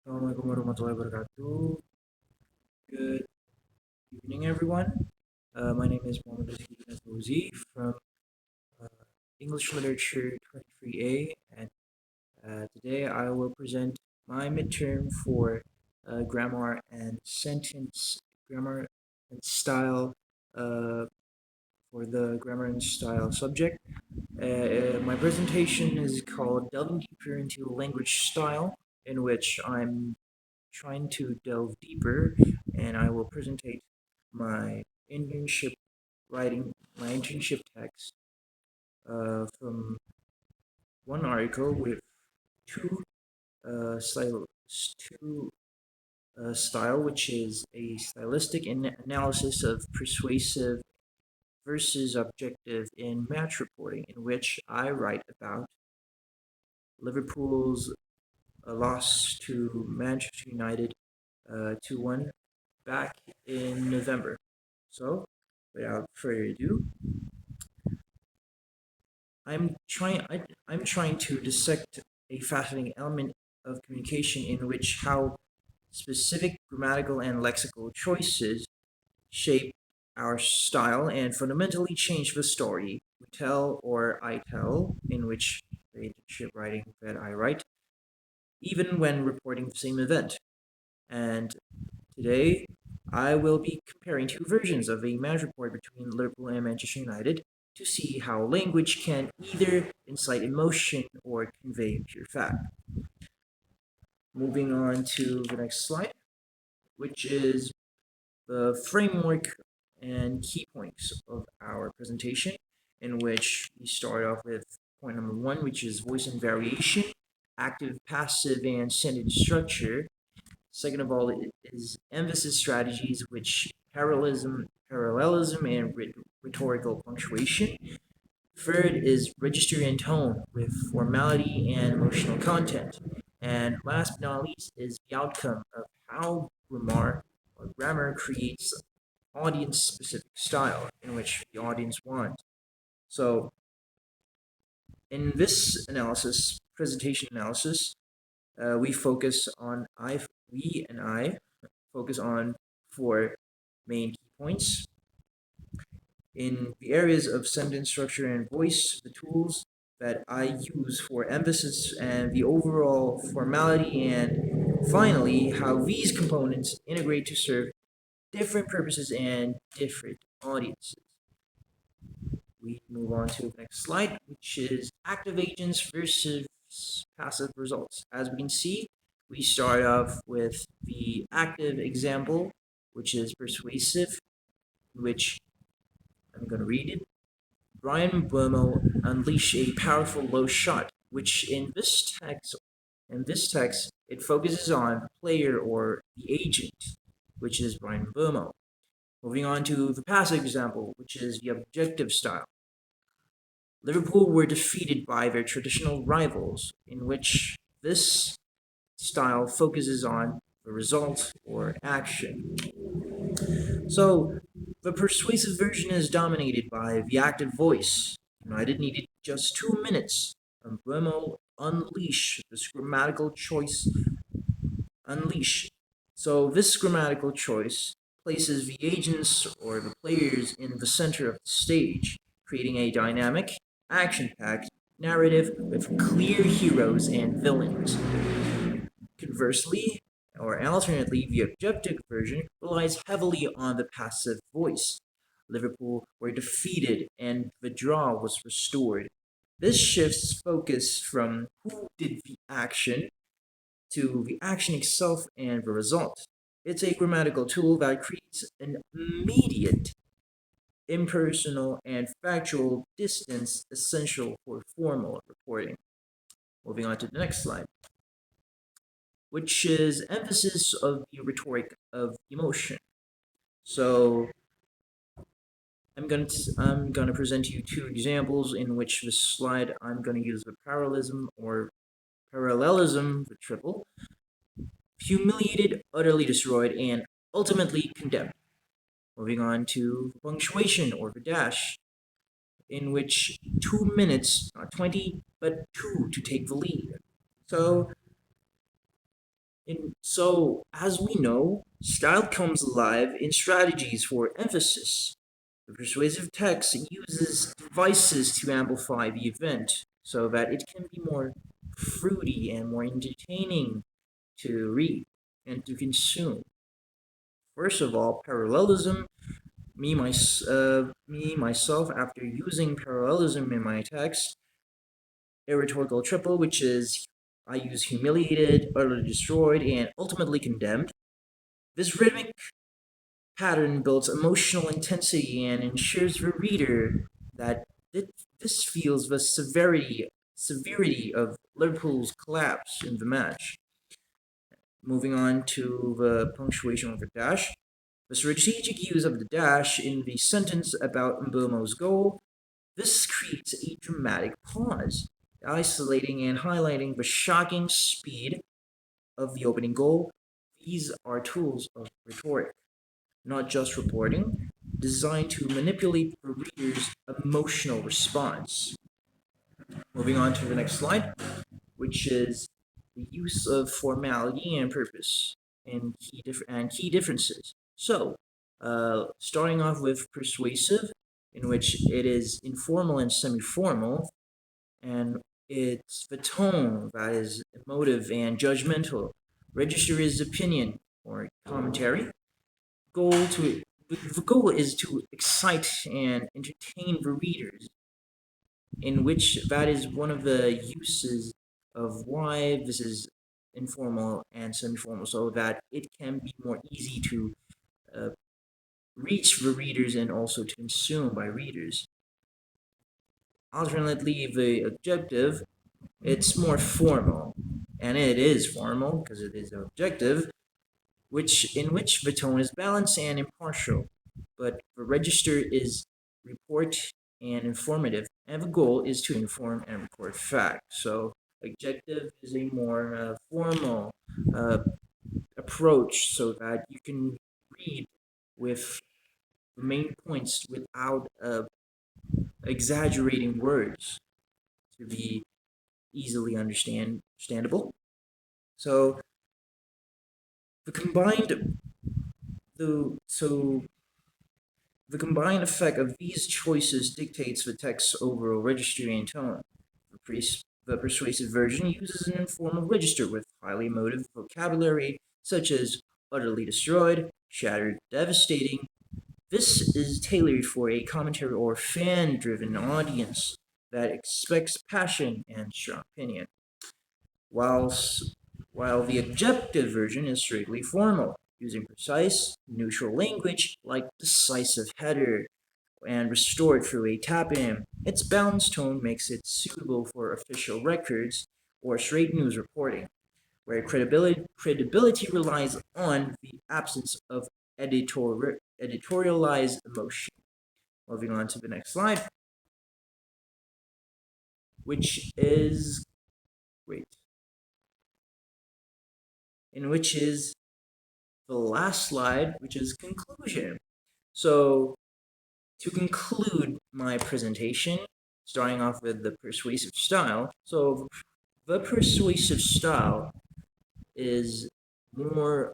Assalamualaikum warahmatullahi wabarakatuh. Good evening, everyone. My name is Mohammed Rizqi from uh, English Literature 23A, and today I will present my midterm for grammar and style uh, for the grammar and style subject. My presentation is called Delving Deeper into Language Style, in which I'm trying to delve deeper, and I will presentate my internship my internship text from one article with two two style, which is a stylistic analysis of persuasive versus objective in match reporting, in which I write about Liverpool's loss to Manchester United 2-1 back in November. So, without further ado, I'm trying to dissect a fascinating element of communication in which how specific grammatical and lexical choices shape our style and fundamentally change the story we tell or I tell, in which the internship writing that I write, even when reporting the same event. And today, I will be comparing two versions of a match report between Liverpool and Manchester United to see how language can either incite emotion or convey pure fact. Moving on to the next slide, which is the framework and key points of our presentation, in which we start off with point number one, which is voice and variation, active, passive, and sentence structure. Second of all is emphasis strategies, which parallelism, and rhetorical punctuation. Third is register and tone with formality and emotional content. And last but not least is the outcome of how grammar creates audience specific style in which the audience wants. So in this presentation analysis, we focus on I focus on four main key points. In the areas of sentence structure and voice, the tools that I use for emphasis and the overall formality, and finally, how these components integrate to serve different purposes and different audiences. We move on to the next slide, which is active agents versus passive results. As we can see, we start off with the active example, which is persuasive, which I'm going to read it. Brian Burmo unleashed a powerful low shot, which in this text, it focuses on player or the agent, which is Brian Burmo. Moving on to the passive example, which is the objective style. Liverpool were defeated by their traditional rivals, in which this style focuses on the result or action. So, the persuasive version is dominated by the active voice. United needed just 2 minutes, and Bremo unleash this grammatical choice. Unleash. So, this grammatical choice places the agents or the players in the center of the stage, creating a dynamic, action packed narrative with clear heroes and villains. Conversely, or alternately, the objective version relies heavily on the passive voice. Liverpool were defeated and the draw was restored. This shifts focus from who did the action to the action itself and the result. It's a grammatical tool that creates an immediate, impersonal, and factual distance essential for formal reporting. Moving on to the next slide, which is emphasis of the rhetoric of emotion. So I'm gonna present to you two examples in which this slide I'm gonna use the parallelism, the triple, humiliated, utterly destroyed, and ultimately condemned. Moving on to punctuation or the dash, in which 2 minutes, not 20, but two to take the lead. So As we know, style comes alive in strategies for emphasis. The persuasive text uses devices to amplify the event so that it can be more fruity and more entertaining to read and to consume. First of all, parallelism. Me myself, after using parallelism in my text, a rhetorical triple, which is I use humiliated, utterly destroyed, and ultimately condemned. This rhythmic pattern builds emotional intensity and ensures the reader that this feels the severity of Liverpool's collapse in the match. Moving on to the punctuation of the dash. The strategic use of the dash in the sentence about Mbomo's goal. This creates a dramatic pause, isolating and highlighting the shocking speed of the opening goal. These are tools of rhetoric, not just reporting, designed to manipulate the reader's emotional response. Moving on to the next slide, which is the use of formality and purpose and key differences. Starting off with persuasive, in which it is informal and semi-formal, and it's the tone that is emotive and judgmental. Register is opinion or commentary. Goal to The goal is to excite and entertain the readers, in which that is one of the uses of why this is informal and semi-formal, so that it can be more easy to uh, reach the readers and also to consume by readers. Alternately, the objective, it's more formal, and it is formal because it is objective, which the tone is balanced and impartial, but the register is report and informative, and the goal is to inform and report facts. So objective is a more formal uh, approach, so that you can read with the main points without exaggerating words to be easily understandable. So the combined so the combined effect of these choices dictates the text's overall registry and tone. The persuasive version uses an informal register with highly emotive vocabulary, such as utterly destroyed, shattered, devastating. This is tailored for a commentary or fan driven audience that expects passion and strong opinion, whilst, while the objective version is strictly formal, using precise, neutral language like decisive header and restored through a tap in. Its balanced tone makes it suitable for official records or straight news reporting, where credibility relies on the absence of editorialized emotion. Moving on to the next slide, which is wait, in which is the last slide, which is conclusion. So to conclude my presentation, starting off with the persuasive style. So the persuasive style is more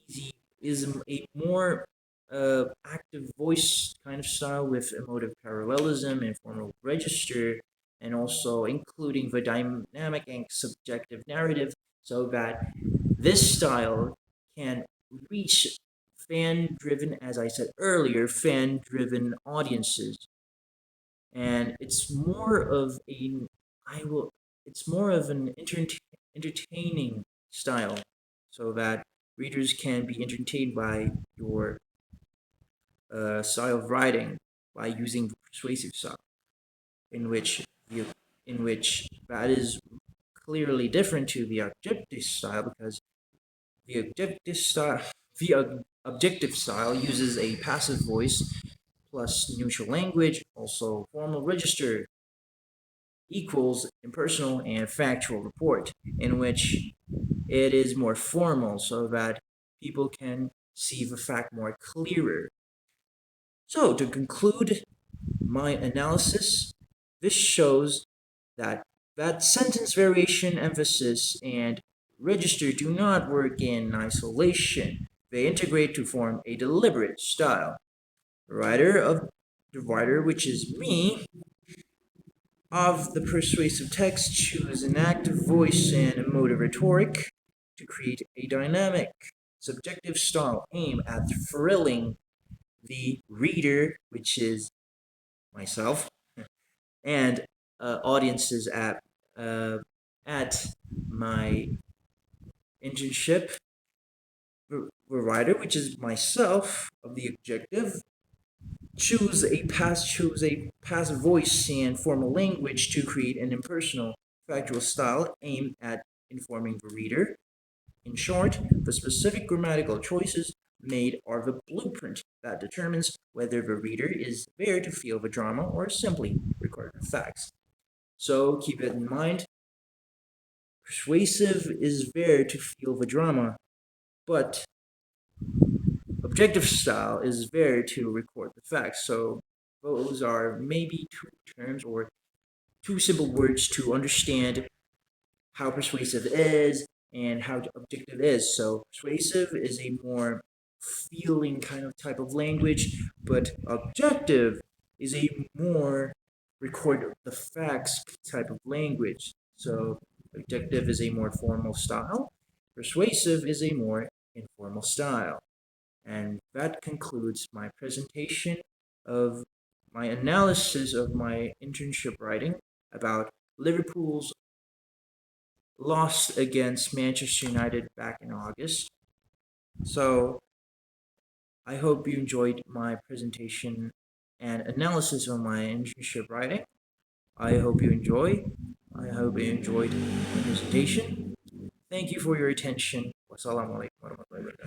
easy, is a more active voice kind of style with emotive parallelism and formal register, and also including the dynamic and subjective narrative, so that this style can reach fan driven, as I said earlier, fan driven audiences. And I will, it's more of an entertaining style, so that readers can be entertained by your style of writing by using the persuasive style, in which the, in which that is clearly different to the objective style, because the objective style the objective style uses a passive voice plus neutral language, also formal register equals impersonal and factual report, in which it is more formal so that people can see the fact more clearer. So, to conclude my analysis, this shows that sentence variation, emphasis, and register do not work in isolation. They integrate to form a deliberate style. The writer, which is me, of the persuasive text, choose an active voice and emotive rhetoric to create a dynamic, subjective style aimed at thrilling the reader, which is myself, and audiences uh, at my internship. The writer, which is myself, of the objective, choose a passive voice and formal language to create an impersonal, factual style aimed at informing the reader. In short, the specific grammatical choices made are the blueprint that determines whether the reader is there to feel the drama or simply record the facts. So keep it in mind. Persuasive is there to feel the drama, but objective style is there to record the facts. So those are maybe two terms or two simple words to understand how persuasive is and how objective is. So persuasive is a more feeling kind of type of language, but objective is a more record the facts type of language. So objective is a more formal style, persuasive is a more informal style. And that concludes my presentation of my analysis of my internship writing about Liverpool's loss against Manchester United back in August. So I hope you enjoyed my presentation and analysis on my internship writing. I hope you enjoy. I hope you enjoyed my presentation. Thank you for your attention. Wassalamualaikum warahmatullahi wabarakatuh.